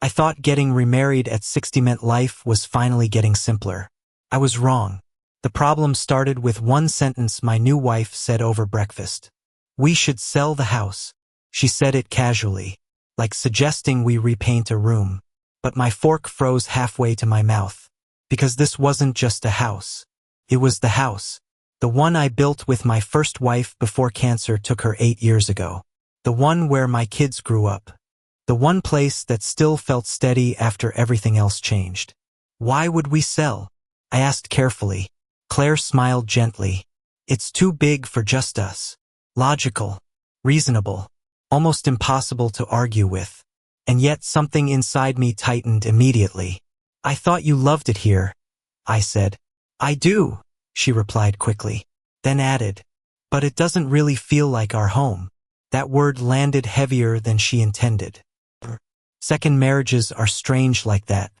I thought getting remarried at 60 meant life was finally getting simpler. I was wrong. The problem started with one sentence my new wife said over breakfast. "We should sell the house." She said it casually, like suggesting we repaint a room. But my fork froze halfway to my mouth. Because this wasn't just a house. It was the house. The one I built with my first wife before cancer took her 8 years ago. The one where my kids grew up. The one place that still felt steady after everything else changed. "Why would we sell?" I asked carefully. Claire smiled gently. "It's too big for just us." Logical. Reasonable. Almost impossible to argue with. And yet something inside me tightened immediately. "I thought you loved it here," I said. "I do," she replied quickly. Then added, "But it doesn't really feel like our home." That word landed heavier than she intended. Second marriages are strange like that.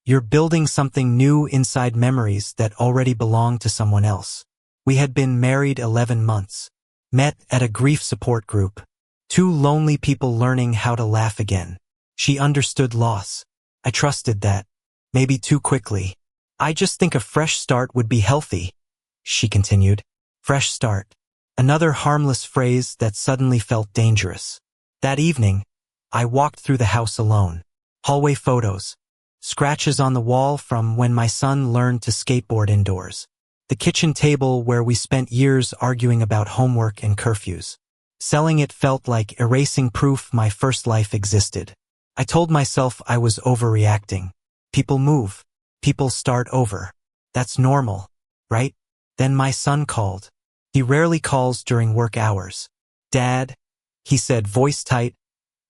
You're building something new inside memories that already belong to someone else. We had been married 11 months. Met at a grief support group. Two lonely people learning how to laugh again. She understood loss. I trusted that. Maybe too quickly. "I just think a fresh start would be healthy," she continued. Fresh start. Another harmless phrase that suddenly felt dangerous. That evening, I walked through the house alone. Hallway photos. Scratches on the wall from when my son learned to skateboard indoors. The kitchen table where we spent years arguing about homework and curfews. Selling it felt like erasing proof my first life existed. I told myself I was overreacting. People move. People start over. That's normal, right? Then my son called. He rarely calls during work hours. "Dad," he said, voice tight,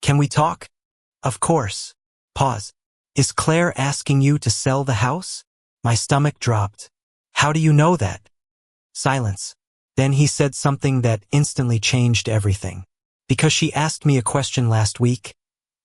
"can we talk?" "Of course." Pause. "Is Claire asking you to sell the house?" My stomach dropped. "How do you know that?" Silence. Then he said something that instantly changed everything. "Because she asked me a question last week,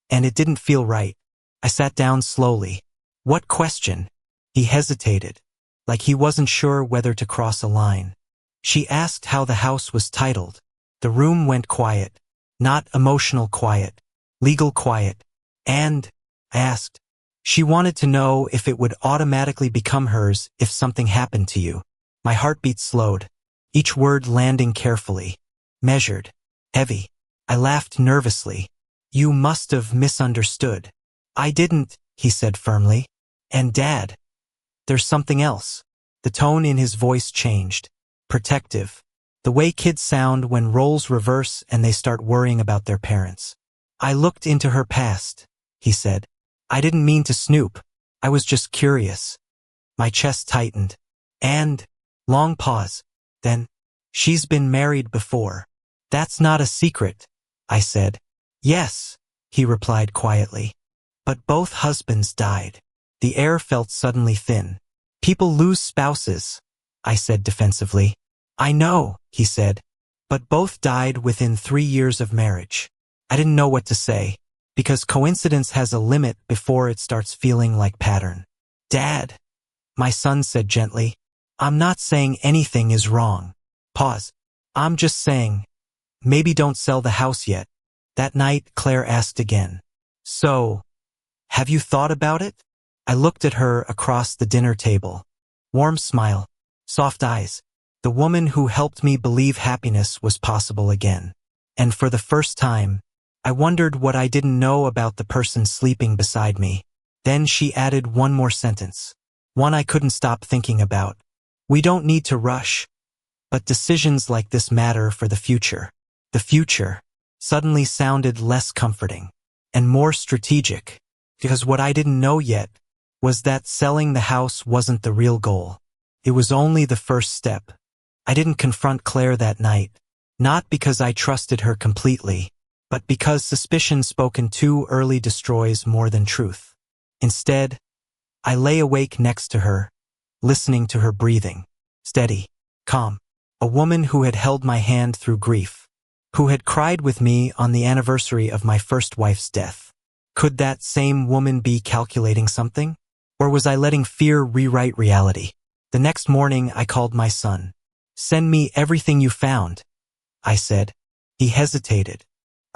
and it didn't feel right." I sat down slowly. "What question?" He hesitated, like he wasn't sure whether to cross a line. "She asked how the house was titled." The room went quiet. Not emotional quiet. Legal quiet. "And?" I asked. "She wanted to know if it would automatically become hers if something happened to you." My heartbeat slowed. Each word landing carefully. Measured. Heavy. I laughed nervously. "You must have misunderstood." "I didn't," he said firmly. "And Dad, there's something else." The tone in his voice changed. Protective. The way kids sound when roles reverse and they start worrying about their parents. "I looked into her past," he said. "I didn't mean to snoop. I was just curious." My chest tightened. "And?" Long pause. Then, "She's been married before." "That's not a secret," I said. "Yes," he replied quietly. "But both husbands died." The air felt suddenly thin. "People lose spouses," I said defensively. "I know," he said. "But both died within 3 years of marriage." I didn't know what to say, because coincidence has a limit before it starts feeling like pattern. "Dad," my son said gently, "I'm not saying anything is wrong." Pause. "I'm just saying, maybe don't sell the house yet." That night, Claire asked again. "So, have you thought about it?" I looked at her across the dinner table. Warm smile. Soft eyes. The woman who helped me believe happiness was possible again. And for the first time, I wondered what I didn't know about the person sleeping beside me. Then she added one more sentence. One I couldn't stop thinking about. "We don't need to rush. But decisions like this matter for the future." The future suddenly sounded less comforting and more strategic, because what I didn't know yet was that selling the house wasn't the real goal. It was only the first step. I didn't confront Claire that night, not because I trusted her completely, but because suspicion spoken too early destroys more than truth. Instead, I lay awake next to her, listening to her breathing. Steady, calm. A woman who had held my hand through grief, who had cried with me on the anniversary of my first wife's death. Could that same woman be calculating something? Or was I letting fear rewrite reality? The next morning, I called my son. "Send me everything you found," I said. He hesitated.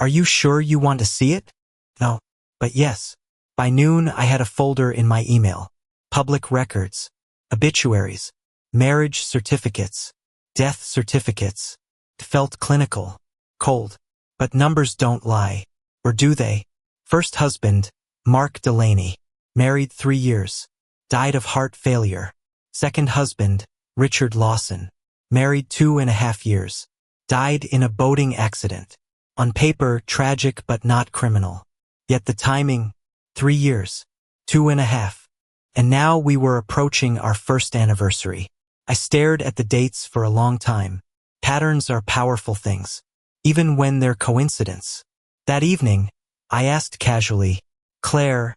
"Are you sure you want to see it?" "No, but yes." By noon, I had a folder in my email. Public records, obituaries, marriage certificates, death certificates. It felt clinical, cold. But numbers don't lie. Or do they? First husband, Mark Delaney. Married 3 years. Died of heart failure. Second husband, Richard Lawson. Married 2.5 years. Died in a boating accident. On paper, tragic but not criminal. Yet the timing, 3 years. 2.5. And now we were approaching our first anniversary. I stared at the dates for a long time. Patterns are powerful things, even when they're coincidence. That evening, I asked casually, "Claire,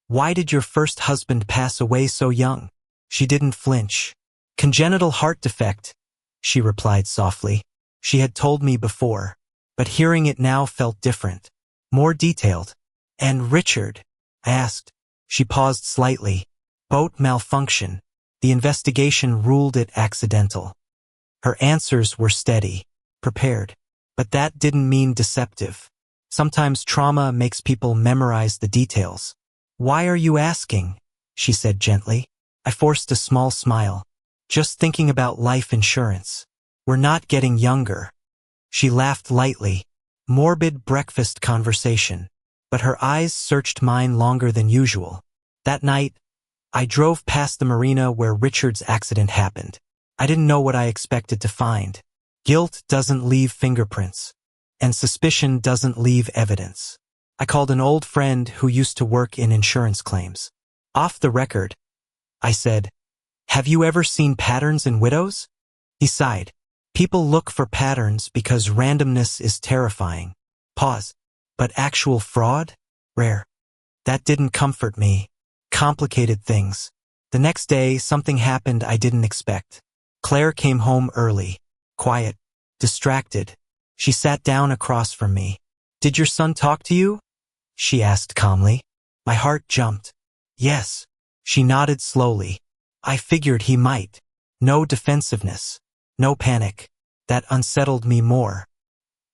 why did your first husband pass away so young?" She didn't flinch. "Congenital heart defect," she replied softly. She had told me before, but hearing it now felt different, more detailed. "And Richard?" I asked. She paused slightly. "Boat malfunction. The investigation ruled it accidental." Her answers were steady, prepared. But that didn't mean deceptive. Sometimes trauma makes people memorize the details. "Why are you asking?" she said gently. I forced a small smile. "Just thinking about life insurance. We're not getting younger." She laughed lightly. Morbid breakfast conversation. But her eyes searched mine longer than usual. That night, I drove past the marina where Richard's accident happened. I didn't know what I expected to find. Guilt doesn't leave fingerprints, and suspicion doesn't leave evidence. I called an old friend who used to work in insurance claims. Off the record, I said, "Have you ever seen patterns in widows?" He sighed. "People look for patterns because randomness is terrifying." Pause. "But actual fraud? Rare." That didn't comfort me. Complicated things. The next day, something happened I didn't expect. Claire came home early. Quiet. Distracted. She sat down across from me. "Did your son talk to you?" she asked calmly. My heart jumped. "Yes." She nodded slowly. "I figured he might." No defensiveness. No panic. That unsettled me more.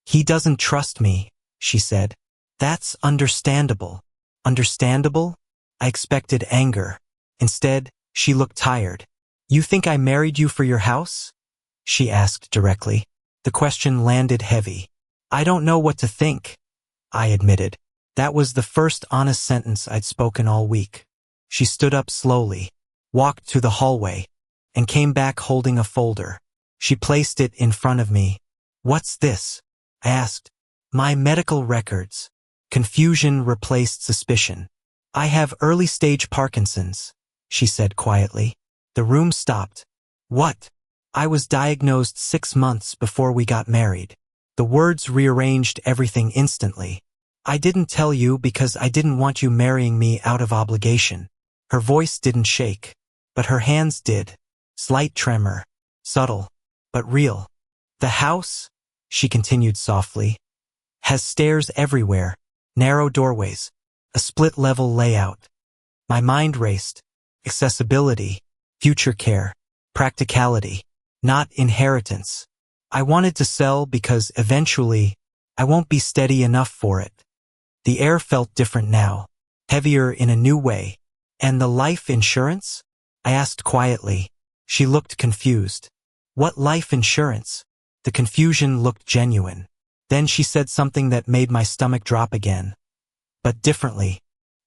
"He doesn't trust me," she said. "That's understandable." Understandable? I expected anger. Instead, she looked tired. "You think I married you for your house?" she asked directly. The question landed heavy. "I don't know what to think," I admitted. That was the first honest sentence I'd spoken all week. She stood up slowly, walked to the hallway, and came back holding a folder. She placed it in front of me. "What's this?" I asked. "My medical records." Confusion replaced suspicion. "I have early-stage Parkinson's," she said quietly. The room stopped. "What?" "I was diagnosed 6 months before we got married." The words rearranged everything instantly. "I didn't tell you because I didn't want you marrying me out of obligation." Her voice didn't shake, but her hands did. Slight tremor. Subtle, but real. "The house," she continued softly, "has stairs everywhere, narrow doorways, a split-level layout." My mind raced. Accessibility, future care, practicality, not inheritance. I wanted to sell because eventually I won't be steady enough for it. The air felt different now, heavier in a new way. "And the life insurance?" I asked quietly. She looked confused. "What life insurance?" The confusion looked genuine. Then she said something that made my stomach drop again. But differently.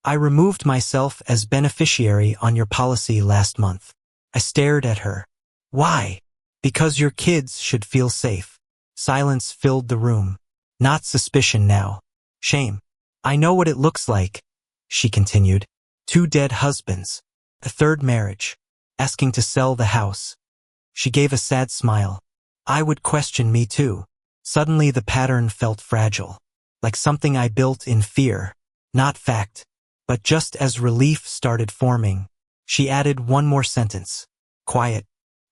"I removed myself as beneficiary on your policy last month." I stared at her. "Why?" "Because your kids should feel safe." Silence filled the room. Not suspicion now. Shame. "I know what it looks like," she continued. 2 dead husbands. A 3rd marriage. Asking to sell the house. She gave a sad smile. "I would question me too." Suddenly the pattern felt fragile. Like something I built in fear. Not fact. But just as relief started forming, she added one more sentence. Quiet.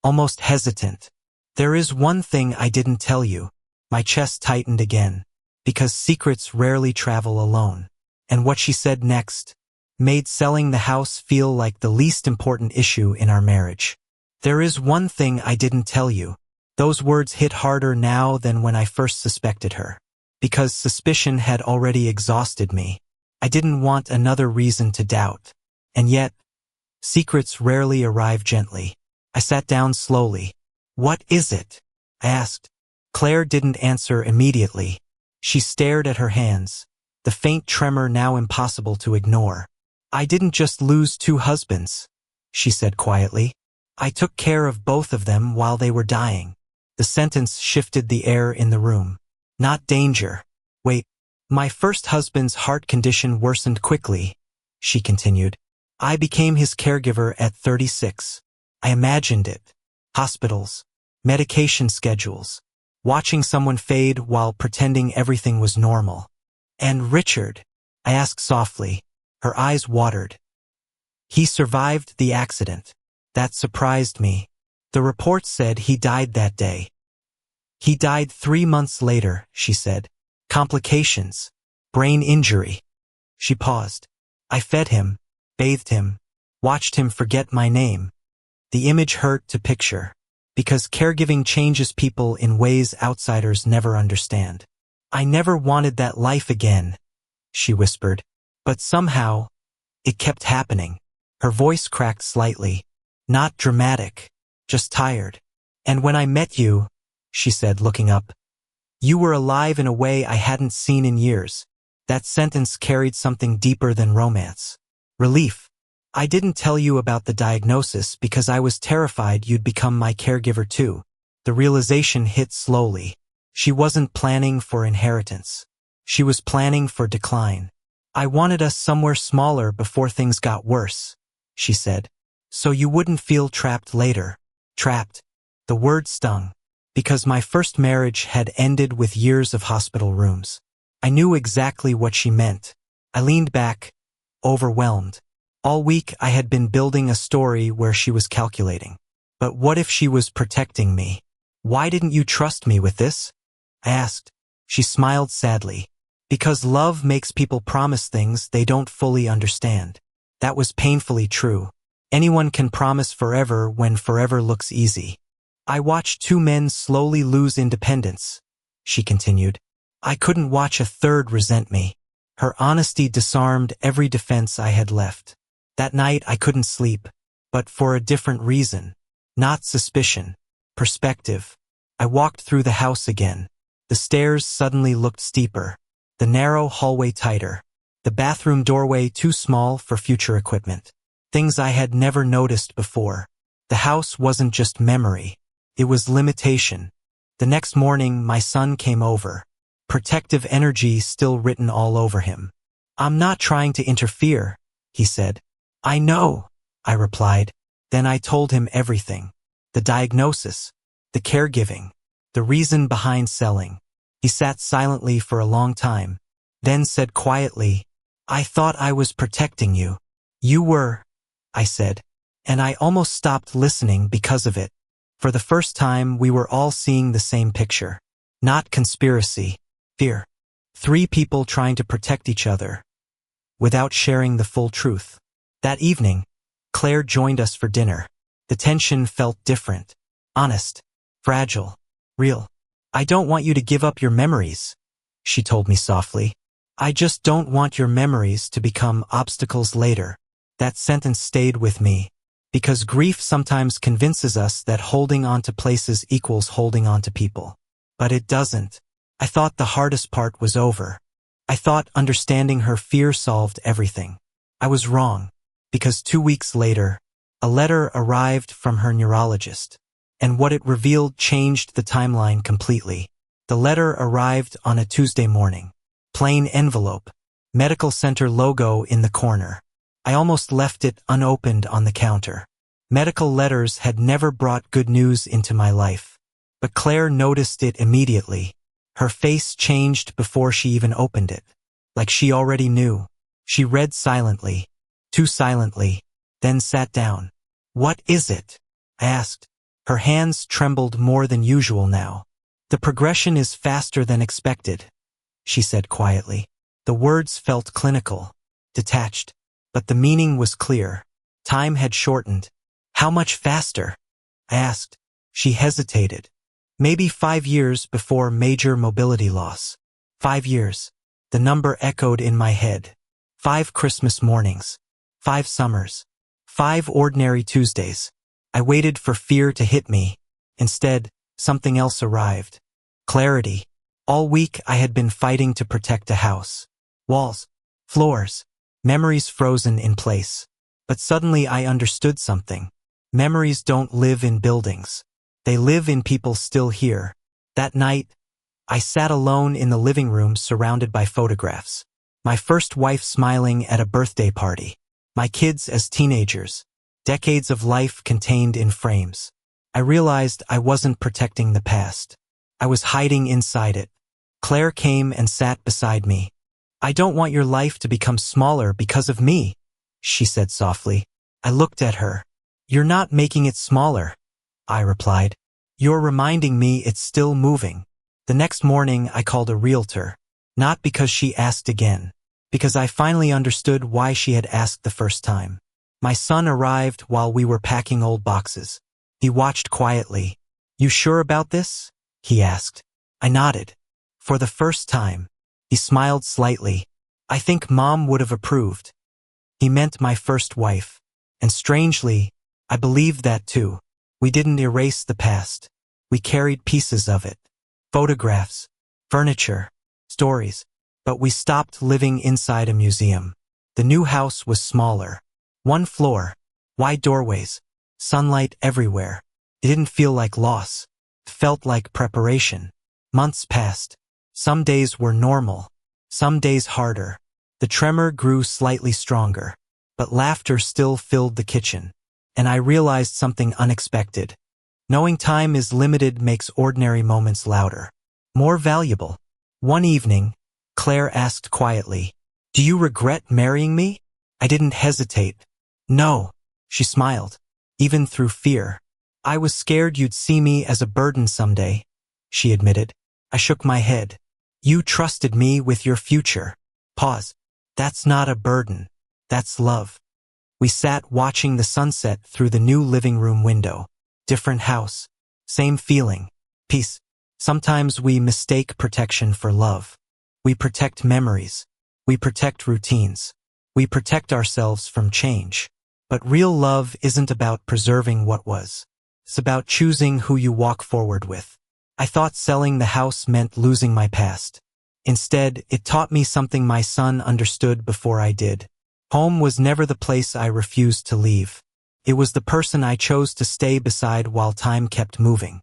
Almost hesitant. "There is one thing I didn't tell you." My chest tightened again. Because secrets rarely travel alone. And what she said next made selling the house feel like the least important issue in our marriage. "There is one thing I didn't tell you." Those words hit harder now than when I first suspected her. Because suspicion had already exhausted me. I didn't want another reason to doubt. And yet, secrets rarely arrive gently. I sat down slowly. "What is it?" I asked. Claire didn't answer immediately. She stared at her hands, the faint tremor now impossible to ignore. "I didn't just lose 2 husbands," she said quietly. "I took care of both of them while they were dying." The sentence shifted the air in the room. "Not danger. Wait. My first husband's heart condition worsened quickly," she continued. "I became his caregiver at 36. I imagined it. Hospitals, medication schedules, watching someone fade while pretending everything was normal. And Richard?" I asked softly. Her eyes watered. "He survived the accident. That surprised me. The report said he died that day." "He died 3 months later," she said. "Complications. Brain injury." She paused. "I fed him, bathed him, watched him forget my name." The image hurt to picture, because caregiving changes people in ways outsiders never understand. "I never wanted that life again," she whispered. "But somehow, it kept happening." Her voice cracked slightly. "Not dramatic, just tired. And when I met you," she said, looking up, "you were alive in a way I hadn't seen in years." That sentence carried something deeper than romance. Relief. "I didn't tell you about the diagnosis because I was terrified you'd become my caregiver too." The realization hit slowly. She wasn't planning for inheritance. She was planning for decline. "I wanted us somewhere smaller before things got worse," she said. "So you wouldn't feel trapped later." Trapped. The word stung. Because my first marriage had ended with years of hospital rooms. I knew exactly what she meant. I leaned back, overwhelmed. All week I had been building a story where she was calculating. But what if she was protecting me? "Why didn't you trust me with this?" I asked. She smiled sadly. "Because love makes people promise things they don't fully understand." That was painfully true. Anyone can promise forever when forever looks easy. "I watched 2 men slowly lose independence," she continued. "I couldn't watch a third resent me." Her honesty disarmed every defense I had left. That night I couldn't sleep, but for a different reason. Not suspicion. Perspective. I walked through the house again. The stairs suddenly looked steeper. The narrow hallway tighter. The bathroom doorway too small for future equipment. Things I had never noticed before. The house wasn't just memory. It was limitation. The next morning my son came over. Protective energy still written all over him. "I'm not trying to interfere," he said. "I know," I replied. Then I told him everything. The diagnosis, the caregiving, the reason behind selling. He sat silently for a long time, then said quietly, "I thought I was protecting you." "You were," I said, and I almost stopped listening because of it. For the first time, we were all seeing the same picture. Not conspiracy, fear. 3 people trying to protect each other without sharing the full truth. That evening, Claire joined us for dinner. The tension felt different. Honest. Fragile. Real. "I don't want you to give up your memories," she told me softly. "I just don't want your memories to become obstacles later." That sentence stayed with me, because grief sometimes convinces us that holding on to places equals holding on to people. But it doesn't. I thought the hardest part was over. I thought understanding her fear solved everything. I was wrong, because 2 weeks later, a letter arrived from her neurologist, and what it revealed changed the timeline completely. The letter arrived on a Tuesday morning. Plain envelope, medical center logo in the corner. I almost left it unopened on the counter. Medical letters had never brought good news into my life. But Claire noticed it immediately. Her face changed before she even opened it. Like she already knew. She read silently. Too silently. Then sat down. "What is it?" I asked. Her hands trembled more than usual now. "The progression is faster than expected," she said quietly. The words felt clinical, detached. But the meaning was clear. Time had shortened. "How much faster?" I asked. She hesitated. "Maybe 5 years before major mobility loss." 5 years. The number echoed in my head. 5 Christmas mornings. 5 summers. 5 ordinary Tuesdays. I waited for fear to hit me. Instead, something else arrived. Clarity. All week I had been fighting to protect a house. Walls. Floors. Memories frozen in place. But suddenly I understood something. Memories don't live in buildings. They live in people still here. That night, I sat alone in the living room surrounded by photographs. My first wife smiling at a birthday party. My kids as teenagers. Decades of life contained in frames. I realized I wasn't protecting the past. I was hiding inside it. Claire came and sat beside me. "I don't want your life to become smaller because of me," she said softly. I looked at her. "You're not making it smaller," I replied. "You're reminding me it's still moving." The next morning I called a realtor. Not because she asked again. Because I finally understood why she had asked the first time. My son arrived while we were packing old boxes. He watched quietly. "You sure about this?" he asked. I nodded. For the first time. He smiled slightly. "I think Mom would have approved." He meant my first wife. And strangely, I believed that too. We didn't erase the past. We carried pieces of it. Photographs, furniture, stories. But we stopped living inside a museum. The new house was smaller. 1 floor, wide doorways, sunlight everywhere. It didn't feel like loss. It felt like preparation. Months passed. Some days were normal. Some days harder. The tremor grew slightly stronger. But laughter still filled the kitchen. And I realized something unexpected. Knowing time is limited makes ordinary moments louder. More valuable. One evening, Claire asked quietly, "Do you regret marrying me?" I didn't hesitate. "No," she smiled, even through fear. "I was scared you'd see me as a burden someday," she admitted. I shook my head. "You trusted me with your future." Pause. "That's not a burden. That's love." We sat watching the sunset through the new living room window. Different house. Same feeling. Peace. Sometimes we mistake protection for love. We protect memories. We protect routines. We protect ourselves from change. But real love isn't about preserving what was. It's about choosing who you walk forward with. I thought selling the house meant losing my past. Instead, it taught me something my son understood before I did. Home was never the place I refused to leave. It was the person I chose to stay beside while time kept moving.